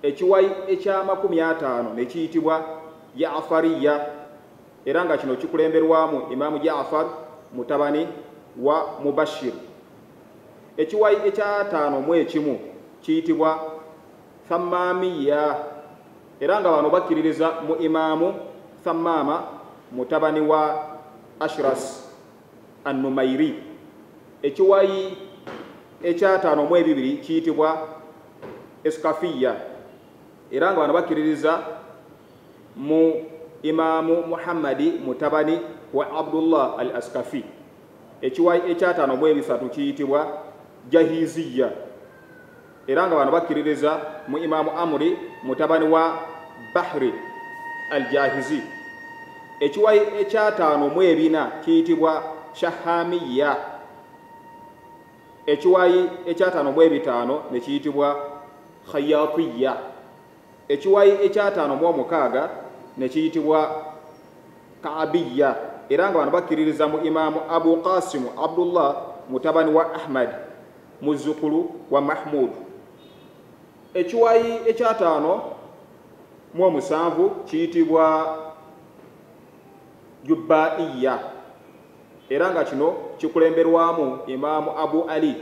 ekiwayi ekya50 ne kiyitibwa Jaafariya era nga kino kikulemberwamu Imaamu Jaafar mutabani wa Mubashir. Ekiwayi ekya51 kiyitibwa Thammamiya era nga bano bakkiririza mu Imaamu Thammama mutabani wa Ashras An-Numairi. Ekiwayi ekya52 kiyitibwa Eskafiya era nga bano bakkiririza mu Imaamu Muhammadi mutabani wa Abdullah al-Askafi. Ekiwayi ekya53 kiyitibwa Jahiziya era nga bano bakkiririza mu Imaamu Amri mutabani wa Bahri al-Jahizi. Ekiwayi ekya54 kiyitibwa Shahamiya. Ekiwayi ekya55 ne kiyitibwa Khayatiya. Ekiwayi ekya56 ne kiyitibwa Kaabiya era nga bano bakkiririza mu Imaamu Abu Qasim Abdullah mutabani wa Ahmad muzzukulu wa Mahmud. Ekiwayi ekya57 kiyitibwa Jubbaiya era nga kino kikulemberwamu Imaamu Abu Ali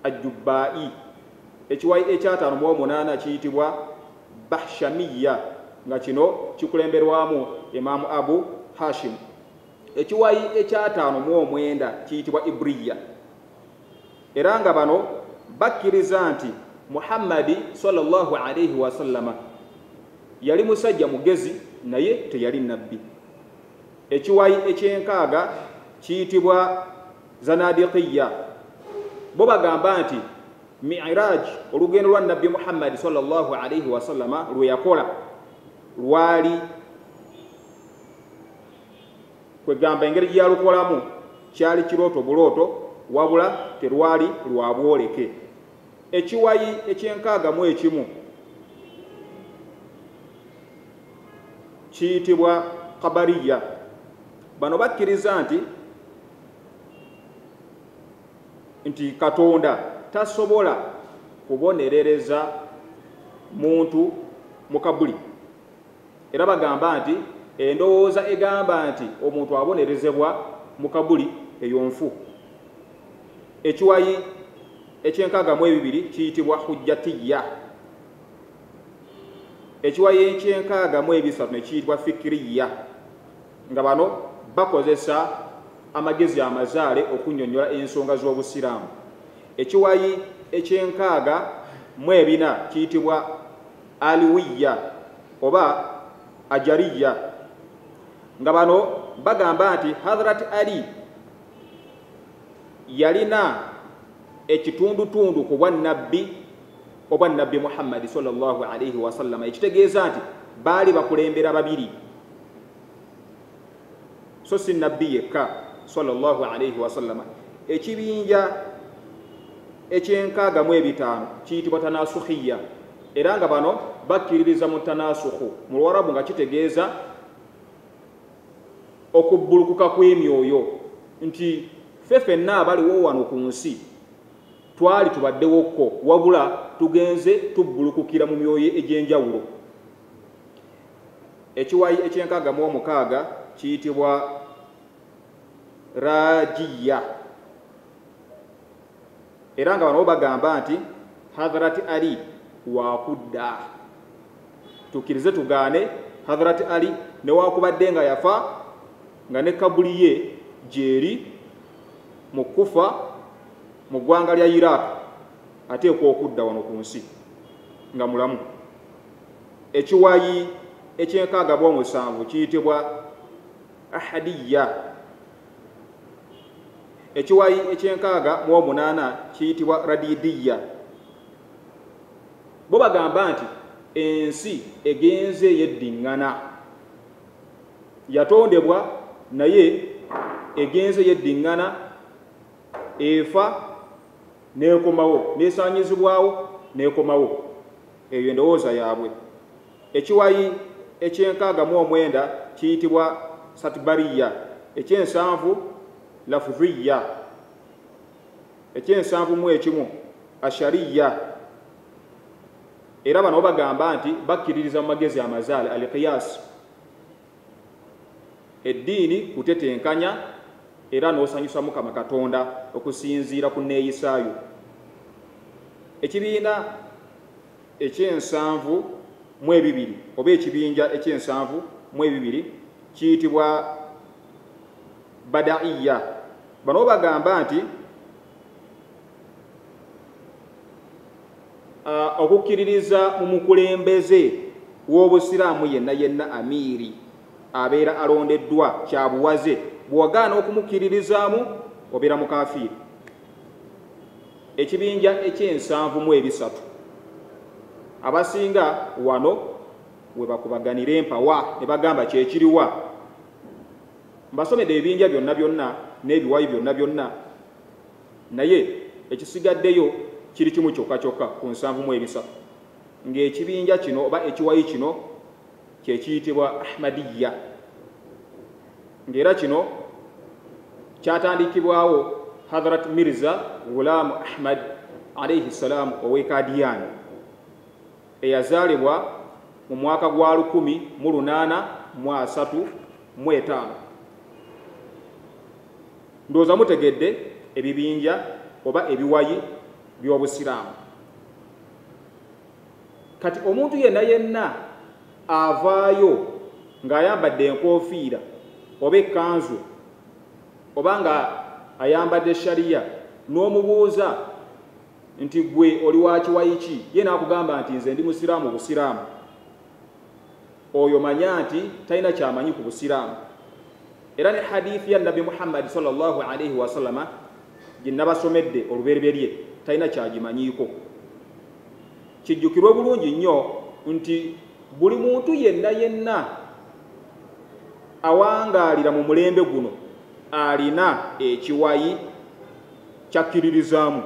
Ajubbai. Ekiwayi ekya58 kiyitibwa Bahshamiya nga kino kikulemberwamu Imaamu Abu Hashim. Ekiwayi ekya59 kiyitibwa Ibriya era nga bano bakkiriza nti Muhammadi sallallahu alayhi wa sallama yali musajja mugezi naye teyali nabbi. Ekiwayi ekyenkaaga kiyitibwa Zanadiqiya. Bo bagamba nti Mi'raj olugendo lwa Nabbi Muhammad sallallahu alayhi wa sallama lwe yakola lwali kwegamba engeri gyalukolamu kyali kirooto bulooto wabula terwali lwa bwoleke. Ekiwayi ekyenkaaga kiyitibwa Kabariya. Bano bakkiriza nti Katonda tasobola kubonerereza muntu mu kabuli era bagamba nti endowooza egamba nti omuntu abonerezebwa mu kabuli eyo nfu. Ekiwayi ekyenkaaga kiyitibwa Hujjatiya. Ekiwayi ekyenkaaga ne kiyitibwa Fikiriya nga bano bakozesa amagezi amazaale okunnyonnyola ensonga z'obusiraamu. Ekiwayi ekyenkaaga kiyitibwa Aliwiya oba Ajariya nga bano bagamba nti Hadhrat Ali yalina ekitundutundu ku bwannabbi Muhammad sallallahu alayhi wa sallam, ekitegeeza nti baali bakulembera babiri so si nabbi yekka sallallahu alayhi wa sallam. Ekibinja ekyenkaaga kiyitibwa Tanasukhiya era nga bano bakkiririza mu tanasukhu mu Luwarabu nga kitegeeza okubbulukuka kw'emyoyo nti ffe ffenna abaliwo wano ku nsi twali tubaddewokko wabula tugenze tubbulukukira mu myoyo egy'enjawulo. Ekiwayi ekyenkaaga kiyitibwa Rajiya era nga bano bagamba nti Hadhrat Ali wakudda. Tukkirize tugaane Hadhrat Ali newakubadde nga yafa nga ne kabuli ye gyeri mu Kufa mu ggwanga lya Iraq ateekwa okudda wano ku nsi nga mulamu. Ekiwayi ekyenkaaga kiyitibwa Ahadiya. Ekiwayi ekyenkaaga kiyitibwa Radidiya. Bo bagamba nti ensi egenze yeddiŋŋana, yatondebwa naye egenze yeddiŋŋana, efa neekomawo, neesaanyizibwawo neekomawo. Eyo endowooza yaabwe. Ekiwayi ekyenkaaga kiyitibwa Satbariya. Ekyensanvu Lafudhiya. Ekyensanvu Ashariya. era bano bagamba nti bakkiririza mu magezi amazaale alqiyas, eddiini kutetenkanya era n'osanyusa Mukama Katonda okusinziira ku neeyisaayo. Ekibiina ekyensanvu mu ebibiri oba ekibinja ekyensanvu mu ebibiri kiyitibwa badaiya. Bano bagamba nti okukkiririza mu mukulembeze w'obusiraamu yenna yenna amiiri abeera alondeddwa kya buwaze, bw'ogaana okumukkiririzaamu obeera mukafiiri. Ekibinja ekyensanvu mu ebisatu abasinga wano we bakubaganira empawa ne bagamba kyekiriwa. Mbasomedde ebibinja byonna byonna n'ebiwayi byonna byonna, naye ekisigaddeyo kiri kimu kyokka kyokka ku nsanvu mu ebisatu, ng'ekibinja kino oba ekiwayi kino kye kiyitibwa Ahmadiyya, ng'era kino kyatandikibwawo Hadhrat Mirza Ghulam Ahmad alayhi salam ow'e Qadian, eyazaalibwa mu mwaka gwa 1835. Ndowooza mutegedde ebibinja oba ebiwayi by'obusiraamu. Kati omuntu yenna yenna avaayo ng'ayambadde enkofiira oba ekkanzu oba nga ayambadde shariya, n'omubuuza nti gwe oli wa kiwayi ki, ye n'akugamba nti nze ndi musiraamu busiraamu, oyo manya nti talina kyamanyi ku busiraamu. Era ne hadithi ya Nabi Muhammad sallallahu alayhi wa sallama gye nabasomedde olubereberye talina kyagimanyiiko. Kijjukirwe bulungi nnyo nti buli muntu yenna yenna awangaalira mu mulembe guno alina ekiwayi kyakkiririzaamu.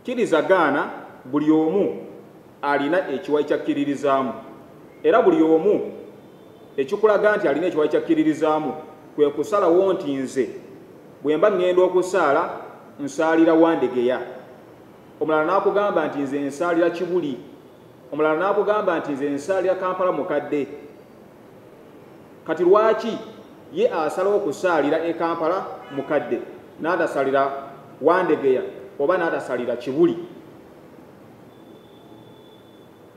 Kirizagaana buli omu alina ekiwayi kyakkiririzaamu, era buli omu ekikulaga nti alina ekiwayi kyakkiririzaamu kwe kusalawo nti nze bwe mba ŋŋenda okusaala nsaalira Wandegeya, omulala n'akugamba nti nze nsaalira Kibuli, omulala n'akugamba nti nze nsaalira Kampala Mukadde. Kati lwaki ye asalawo okusaalira e Kampala Mukadde n'adasalira Wandegeya oba n'adasalira Kibuli?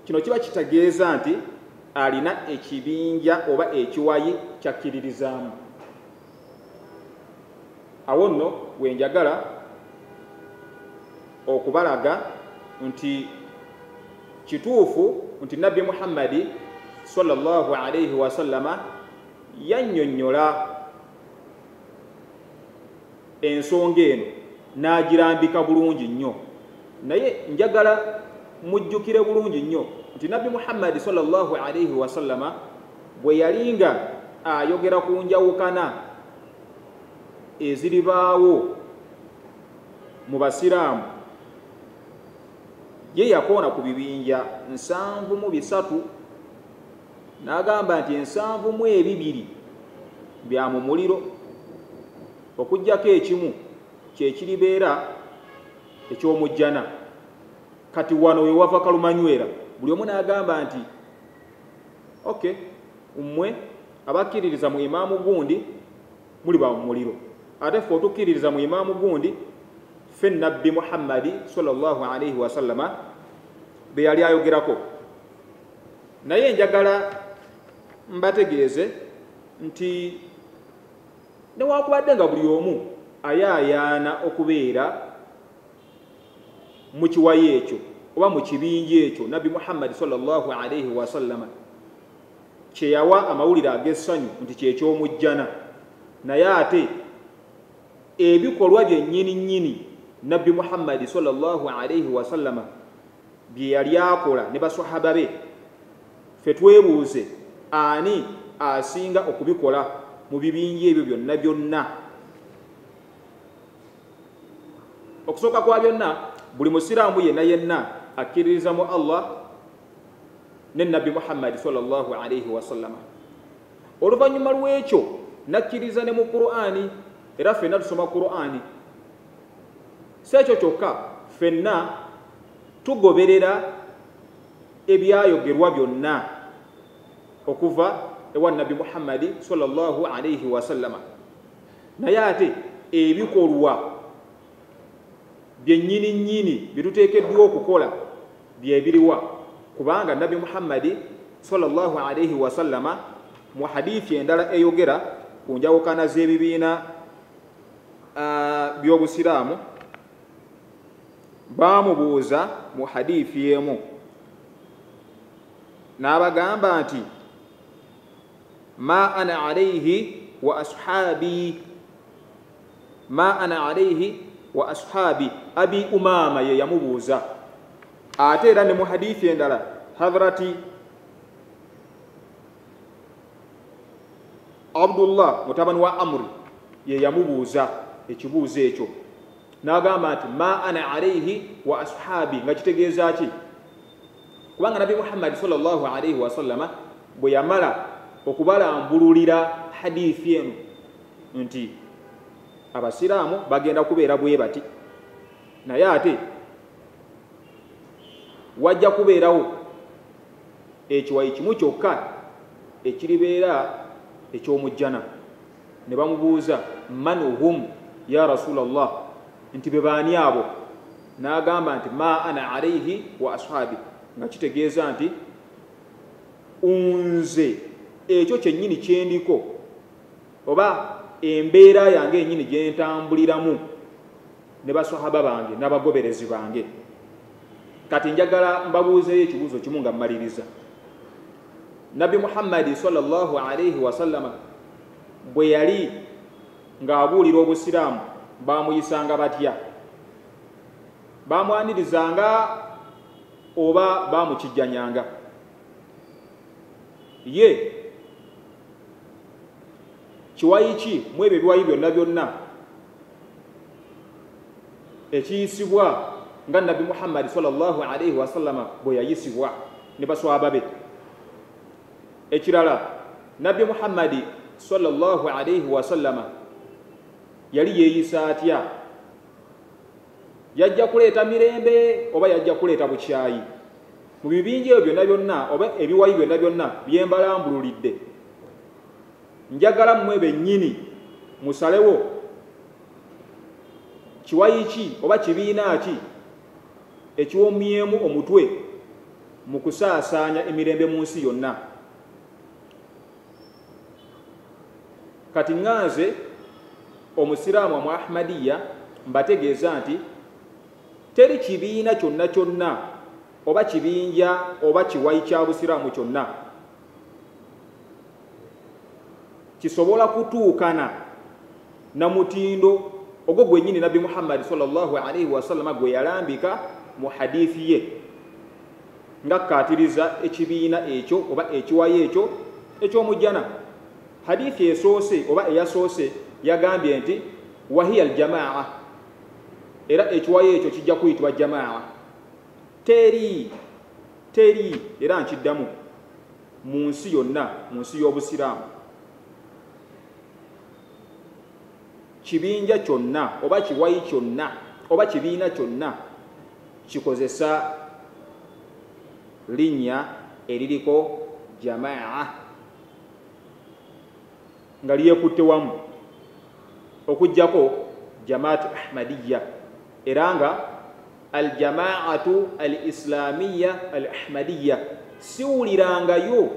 Kino kiba kitegeeza nti alina ekibinja oba ekiwayi kyakkiririzaamu. Awo nno wenjagala okubalaga nti kituufu nti Nabbi Muhammadi sallallahu alayhi wa sallama yannyonnyola ensonga eno n'agirambika bulungi nnyo, naye njagala mujjukire bulungi nnyo nti Nabbi Muhammadi sallallahu alayhi wa sallama bwe yalinga ayogera ku njawukana eziribaawo mu basiraamu, ye yakoona ku bibinja 73 n'agamba nti 72 bya mu muliro, okuggyako ekimu kyekiribeera eky'omujjana. Kati wano we wava kalumanywera, buli omu n'agamba nti okay, mmwe abakkiririza mu imaamu gundi muli ba mu muliro, ate ffe otukkiririza mu imaamu gundi ffe Nabbi Muhammadi sallallahu alayhi wa sallama be yali ayogerako. Naye njagala mbategeeze nti newakubadde nga buli omu ayaayaana okubeera mu kiwayi ekyo oba mu kibinja ekyo Nabbi Muhammadi sallallahu alayhi wa sallama kye yawa amawulire ag'essanyu nti kyekyomujjana, naye ate ebikolwa byennyini nnyini Nabbi Muhammadi sallallahu alayhi wa sallama bye yali akola ne basahaba be, ffe twebuuze ani asinga okubikola mu bibinja ebyo byonna byonna? Okusooka kwa byonna, buli musiraamu yenna yenna akkiririza mu Allah ne Nabbi Muhammadi sallallahu alayhi wa sallama. Oluvannyuma lw'ekyo nakkiriza ne mu Qur'ani, era ffenna tusoma Qur'ani. Si ekyo kyokka, ffenna tugoberera ebyayogerwa byonna okuva ewa Nabi Muhammadi sallallahu alayhi wa sallama, naye ate ebikolwa byennyini nnyini bituteekeddwa okukola byebiriwa, kubanga Nabi Muhammadi sallallahu alayhi wa sallama mu hadithi endala eyogera ku njawukana z'ebibiina by'obusiraamu baamubuuza mu hadithi emu n'abagamba nti ma ana alayhi wa ashabi, ma ana alayhi wa ashabi. Abi Umama ye yamubuuza. Ate era ne mu hadithi endala Hadhrati Abdullah mutabani wa Amri ye yamubuuza ekibuuzo ekyo n'agamba nti ma ana alayhi wa ashabi, nga kitegeeza ki? Kubanga Nabi Muhammad sallallahu alayhi wa sallama bwe yamala okubalambululira hadithi eno nti abasiraamu bagenda kubeera bwe bati, naye ate wajja kubeerawo ekiwayi kimu kyokka ekiribeera eky'omujjana. Ne bamubuuza man hum ya Rasulallah, nti be baani abo? N'agamba nti ma ana alayhi wa ashabi, nga kitegeeza nti nze ekyo kyennyini kyendiko oba embeera yange yennyini gyentambuliramu ne basahaba bange n'abagoberezi bange. Kati njagala mbabuuzeyo ekibuuzo kimu nga mmaliriza. Nabi Muhammadi sallallahu alayhi wa sallama bwe yali ng'abuulira obusiraamu baamuyisanga batya? Baamwanirizanga oba baamukijjanyanga? Ye kiwayi ki mu ebyo ebiwayi byonna byonna ekiyisibwa nga Nabi Muhammad sallallahu alayhi wa sallama bwe yayisibwa ne baswaba be? Ekirala, Nabi Muhammad sallallahu alayhi wa sallama yali yeeyisa atya? Yajja kuleeta mirembe oba yajja kuleeta bukyayi? Mu bibinja ebyo byonna byonna oba ebiwayi byonna byonna bye mbalambululidde, njagala mmwe bennyini musalewo kiwayi ki oba kibiina ki ekiwomyemu omutwe mu kusaasaanya emirembe mu nsi yonna. Kati nganze omusiraamu mu Ahmadiyya mbategeeza nti teri kibiina kyonna kyonna oba kibinja oba kiwayi kya busiraamu kyonna kisobola kutuukana na mutindo ogwo gwennyini Nabi Muhammad sallallahu alayhi wa sallama gwe yalambika mu hadithi ye nga kkaatiriza ekibiina ekyo oba ekiwayi ekyo eky'omujjana. Hadithi esoose oba eyasoose yagambye nti wahiya aljamaa, era ekiwayi ekyo kijja kuyitibwa jamaa. Teri era nkiddamu mu nsi yonna, mu nsi y'obusiraamu, kibinja kyonna oba kiwayi kyonna oba kibiina kyonna kikozesa linnya eririko jamaa nga lyekutte wamu okuggyako jamaatu Ahmadiyya, era nga aljamaatu al islamiyya al ahmadiyya siwulirangayo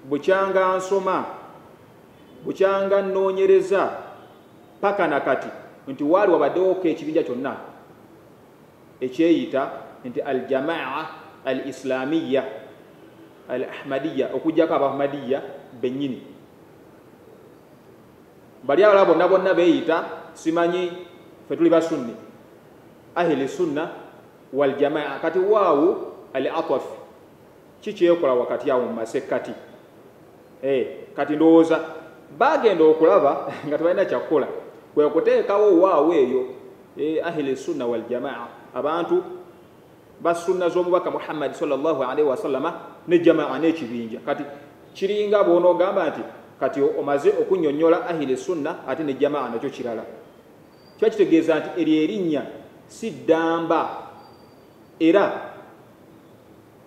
bukyanga nsoma bukyanga nnoonyereza paka na kati nti waali wabaddewo ekibinja kyonna ekyeyita nti aljamaa al islamiyya al ahmadiyya okuggyako abahmadiyya bennyini. Bali abalala bonna bonna beeyita simanyi ffe tuli basunni ahli sunna wal jamaa. Kati waawu al ataf kikyekola wakati awo mu masekkati. Kati ndowooza bagenda okulaba nga tebalina kyakukola kwe kuteekawo waawu eyo ahli sunna wal jamaa, abantu basunna z'omubaka Muhammad sallallahu alaihi wasallama ne jamaa n'ekibinja. Kati kiringa bw'onoogamba nti kati omaze okunnyonnyola ahli sunna ate ne jamaa nakyo kirala. Kiba kitegeeza nti eryo erinnya si ddamba era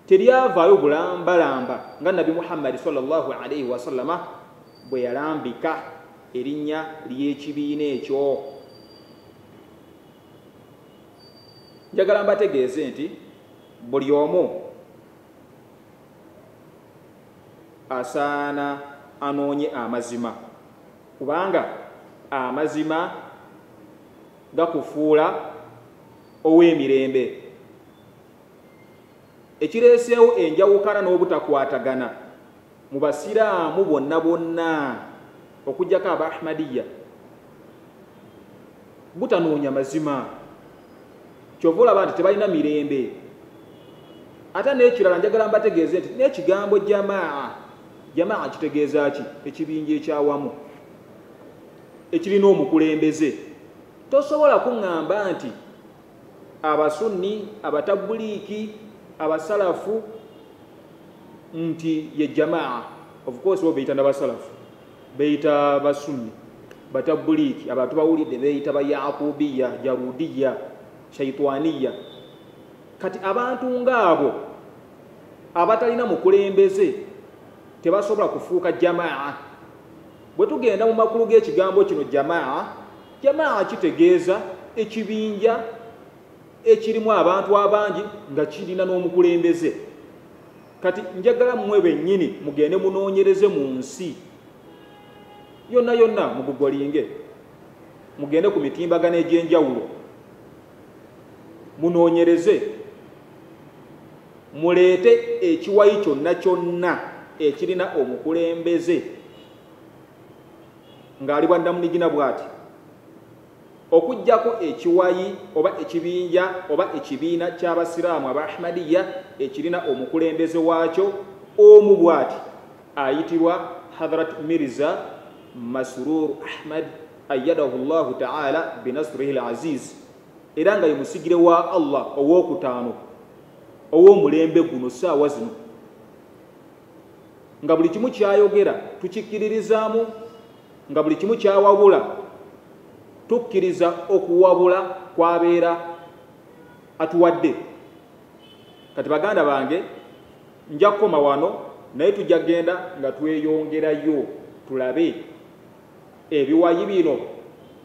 teryavaayo bulambalamba nga Nabi Muhammad sallallahu alaihi wasallama bwe yalambika erinnya ly'ekibiina ekyo. Njagala mbategeeze nti buli omu asaana anoonye amazima, kubanga amazima gakufuula ow'emirembe. Ekireeseewo enjawukana n'obutakwatagana mu basiraamu bonna bonna okuggyako aba Ahmadiyya butanoonya mazima, kyova olaba nti tebalina mirembe. Ate n'ekirala njagala mbategeeze nti n'ekigambo jamaa kitegeeza ki? Ekibinja ekyawamu ekirina omukulembeze. Tosobola kuŋŋamba nti abasunni, abatabuliiki, abasalafu nti ye jamaa. Of course bo beyita n'abasalafu, beyita basunni, batabuliiki, abantu bawulidde beyita bayakubiya, jarudiya, shaitwaniya. Kati abantu ng'abo abatalina mukulembeze tebasobola kufuuka jamaa. Bwe tugenda mu makulu g'ekigambo kino jamaa kitegeeza ekibinja ekirimu abantu abangi nga kirina n'omukulembeze. Kati njagala mmwe bennyini mugende munoonyereze mu nsi yonna yonna, mugugolinge, mugende ku mitimbagano egy'enjawulo munoonyereze, muleete ekiwayi kyonna kyonna ekirina omukulembeze ng'ali bwa Namunigina bw'ati, okuggyako ekiwayi oba ekibinja oba ekibiina ky'abasiraamu aba Ahmadiyya ekirina omukulembeze waakyo omu bw'ati, ayitibwa Hadhrat Mirza Masroor Ahmad ayyadahu Allahu ta'ala binasrihi al-aziz, era nga ye musigire wa Allah ow'okutaano ow'omulembe guno ssaawa zino, nga buli kimu kyayogera tukikkiririzaamu, nga buli kimu kyawabula tukkiriza okuwabula kwabeera atuwadde. Kati baganda bange, nja kukoma wano, naye tujja genda nga tweyongerayo tulabe ebiwayi bino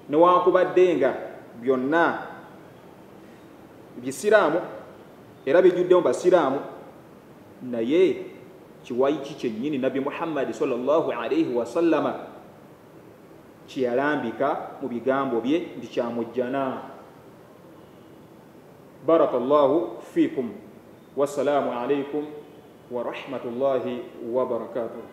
newankubadde nga byonna bisiraamu era bijjuddemu basiraamu, naye kiwayi ki kyennyini Nabi Muhammad sallallahu alaihi wasallama kyeyalambika mu bigambo bye nti kyamujjana. Barakallahu fiikum, wassalaamu alaikum wa rahmatullahi wa barakatuh.